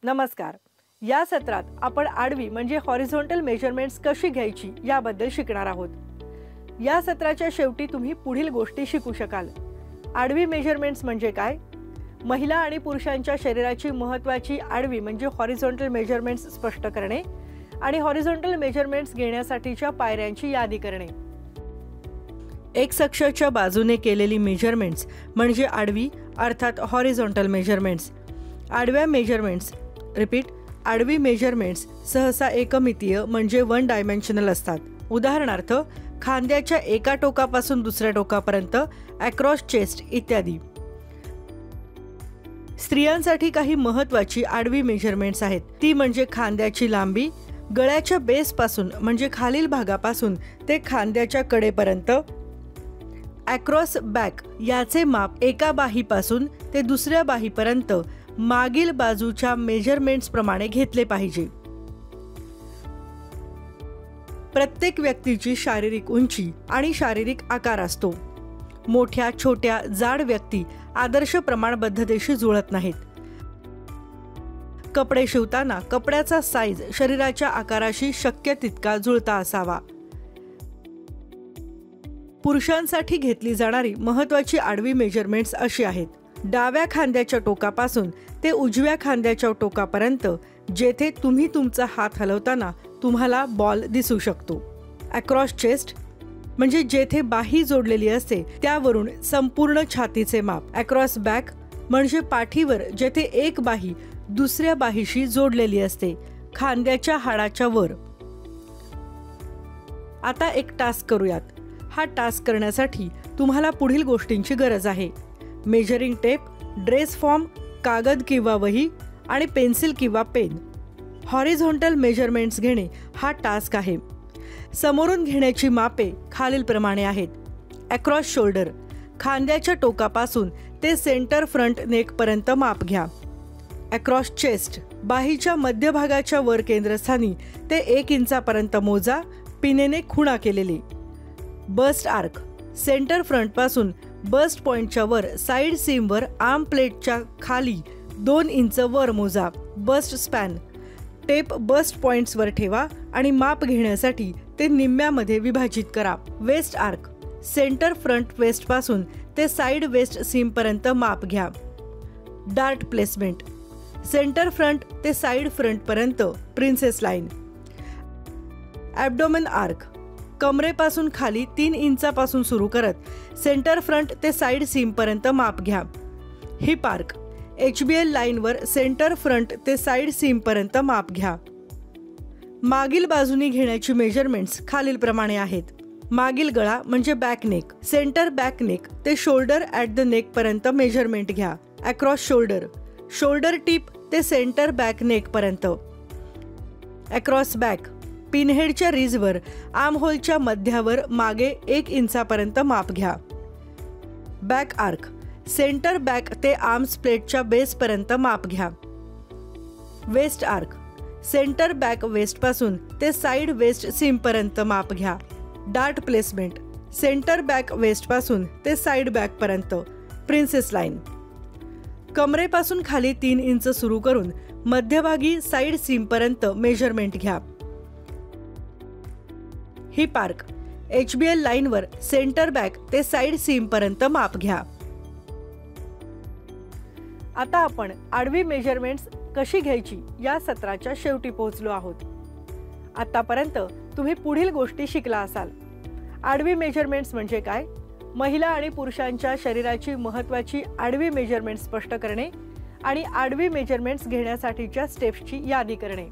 नमस्कार. या सत्रात आपण आडवी म्हणजे हॉरिझॉन्टल मेजरमेंट्स कशी घ्यायची याबद्दल शिकणार आहोत. या सत्राच्या शेवटी तुम्ही पुढील गोष्टी शिकू शकाल. आडवी मेजरमेंट्स म्हणजे काय, महिला आणि पुरुषांच्या शरीराची महत्त्वाची आडवी म्हणजे हॉरिझॉन्टल मेजरमेंट्स स्पष्ट करणे आणि हॉरिझॉन्टल मेजरमेंट्स घेण्यासाठीच्या पायऱ्यांची यादी करणे. एक्स अक्षाच्या बाजूने केलेली मेजरमेंट्स म्हणजे आडवी अर्थात हॉरिझॉन्टल मेजरमेंट्स. आडव्या मेजरमेंट्स आडवी मेजरमेंट्स सहसा एकमितीय म्हणजे वन डायमेन्शनल असतात. उदाहरणार्थ खांद्याच्या एका टोकापासून दुसऱ्या टोकापर्यंत, अक्रॉस चेस्ट इत्यादी. स्त्रियांसाठी काही महत्त्वाची आडवी मेजरमेंट्स आहेत. ती म्हणजे खांद्याची लांबी, गळ्याच्या बेसपासून म्हणजे खालील भागापासून ते खांद्याच्या कडेपर्यंत. अक्रॉस बॅक याचे माप एका बाहीपासून ते दुसऱ्या बाहीपर्यंत मागील बाजूच्या मेजरमेंट्स प्रमाणे घेतले पाहिजे. प्रत्येक व्यक्तीची शारीरिक उंची आणि शारीरिक आकार असतो. मोठ्या, छोट्या, जाड व्यक्ती आदर्श प्रमाणबद्धतेशी जुळत नाहीत. कपडे शिवताना कपड्याचा साईज शरीराच्या आकाराशी शक्य तितका जुळता असावा. पुरुषांसाठी घेतली जाणारी महत्त्वाची आडवी मेजरमेंट्स अशी आहेत. डाव्या खांद्याच्या टोकापासून ते उजव्या खांद्याच्या टोकापर्यंत जेथे तुम्ही तुमचा हात हलवताना तुम्हाला बॉल दिसू शकतो. अक्रॉस चेस्ट म्हणजे जेथे बाही जोडलेली असते त्यावरून संपूर्ण छातीचे माप. अक्रॉस बॅक म्हणजे पाठीवर जेथे एक बाही दुसऱ्या बाहीशी जोडलेली असते, खांद्याच्या हाडाच्या वर. आता एक टास्क करूयात. हा टास्क करण्यासाठी तुम्हाला पुढील गोष्टींची गरज आहे: मेजरिंग टेप, ड्रेस फॉर्म, कागद किंवा वही आणि पेन्सिल किंवा पेन. हॉरिझॉन्टल मेजरमेंट्स घेणे हा टास्क आहे. समोरून घेण्याची मापे खालीलप्रमाणे आहेत. अक्रॉस शोल्डर खांद्याच्या टोकापासून ते सेंटर फ्रंट नेकपर्यंत माप घ्या. अक्रॉस चेस्ट बाहीच्या मध्यभागाच्या वर केंद्रस्थानी ते 1 इंचापर्यंत मोजा, पिनेने खुणा केलेले. बस्ट आर्क सेंटर फ्रंटपासून बस्ट पॉइंटच्या वर साइड सीमवर आर्म प्लेटच्या खाली 2 इंच वर मोजा. बस्ट स्पॅन टेप बस्ट पॉइंट्सवर ठेवा आणि माप घेण्यासाठी ते निम्म्यामध्ये विभाजित करा. वेस्ट आर्क सेंटर फ्रंट वेस्टपासून ते साइड वेस्ट सीमपर्यंत माप घ्या. डार्ट प्लेसमेंट सेंटर फ्रंट ते साइड फ्रंटपर्यंत प्रिन्सेस लाईन. ॲब्डोमेन आर्क कमरेपासून खाली 3 इंचापासून सुरू करत सेंटर फ्रंट ते साइड सीमपर्यंत माप घ्या. हिप आर्क HBL लाईनवर सेंटर फ्रंट ते साइड सीमपर्यंत माप घ्या. मागील बाजूनी घेण्याची मेजरमेंट्स खालीलप्रमाणे आहेत. मागील गळा म्हणजे back neck, centre back neck ते शोल्डर ॲट द नेकपर्यंत मेजरमेंट घ्या. अक्रॉस शोल्डर शोल्डर टिप ते सेंटर बॅक नेकपर्यंत. अक्रॉस बॅक पिनहेडच्या रिजवर आर्महोलच्या मध्यावर मागे 1 इंचापर्यंत माप घ्या. बॅक आर्क सेंटर बॅक ते आर्म्स प्लेटच्या बेसपर्यंत माप घ्या. वेस्ट आर्क सेंटर बॅक वेस्टपासून ते साइड वेस्ट सीमपर्यंत माप घ्या. डार्ट प्लेसमेंट सेंटर बॅक वेस्टपासून ते साइड बॅकपर्यंत प्रिन्सेस लाईन. कमरेपासून खाली 3 इंच सुरू करून मध्यभागी साइड सीमपर्यंत मेजरमेंट घ्या. हिप आर्क HBL लाईनवर सेंटर बॅक ते साइड सीमपर्यंत माप घ्या. आता आपण आडवी मेजरमेंट्स कशी घ्यायची या सत्राच्या शेवटी पोहोचलो आहोत. आतापर्यंत तुम्ही पुढील गोष्टी शिकला असाल. आडवी मेजरमेंट्स म्हणजे काय, महिला आणि पुरुषांच्या शरीराची महत्त्वाची आडवी मेजरमेंट्स स्पष्ट करणे आणि आडवी मेजरमेंट्स घेण्यासाठीच्या स्टेप्सची यादी करणे.